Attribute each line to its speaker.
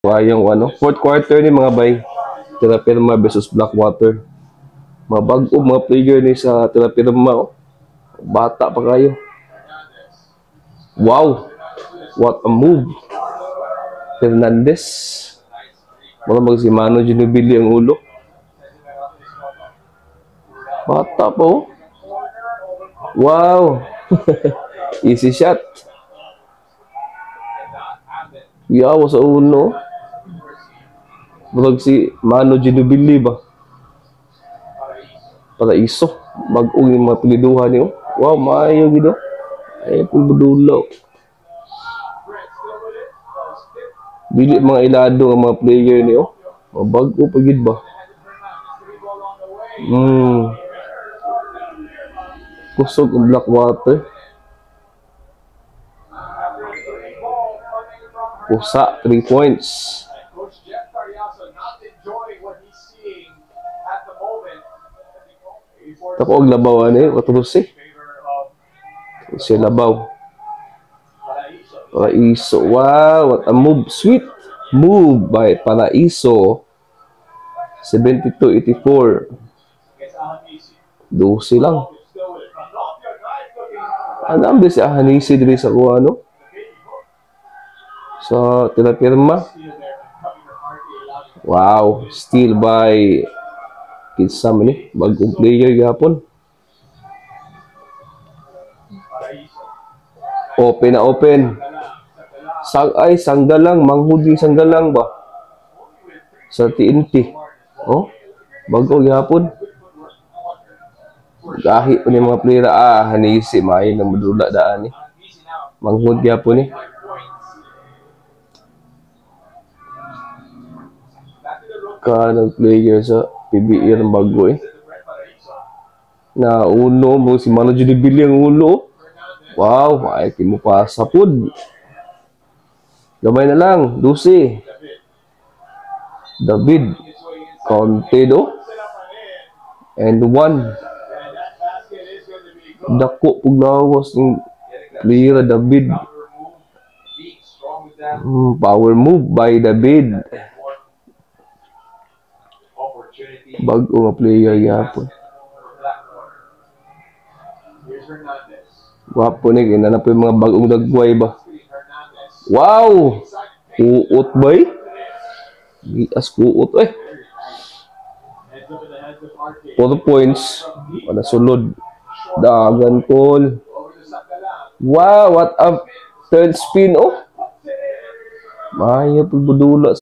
Speaker 1: Yung ano, fourth quarter ni mga bay. Terapirma versus Blackwater. Mga bago, mga player ni sa Terapirma. Oh. Bata pa kayo. Wow! What a move! Fernandez. Wala si Mano Ginobili ang ulo. Bata po. Wow! Easy shot. Yawa sa ulo. Wala si Mano Ginobili ba? Paraiso. Mag-ung yung mga piliduhan niyo. Wow, maayo gido. Ay, pulbudulaw. Dili mga ilado ang mga player niyo. Bago pagid ba? Kusog ang Blackwater. Pusa, 3 points. Tako og labaw ani, watrusi. Si labaw. Paraiso. Wow, what a move. Sweet move by Paraiso. 72-84. 12 lang. Ang si Ahanisi diri sa ano? Sa Terapirma. Wow, steal by Kidsam ni, bagong player gapon. Open na open. Sanggalang, manghudi sanggalang ba? Sa TNT. Oh, bago gapon. Gahi po ni mga player. Hanisi, may nang madula daan ni. Manghud gapon ni. Kanang player sa PBA ng bago eh. Na uno mo si Mano Ginobili ang ulo. Wow, ay mo pa sa pud. Gamay na lang, 12. David Contedo and 1. Dako puglawas ng player David. Power move by David. Bago nga player yapon. Wapo ni kinana po yung mga bagong dagway ba. Wow! Kuot ba eh? Gias kuot eh. 4 points. Wala sulod. Dagan call. Wow! What a third spin oh. Maya pagbudula.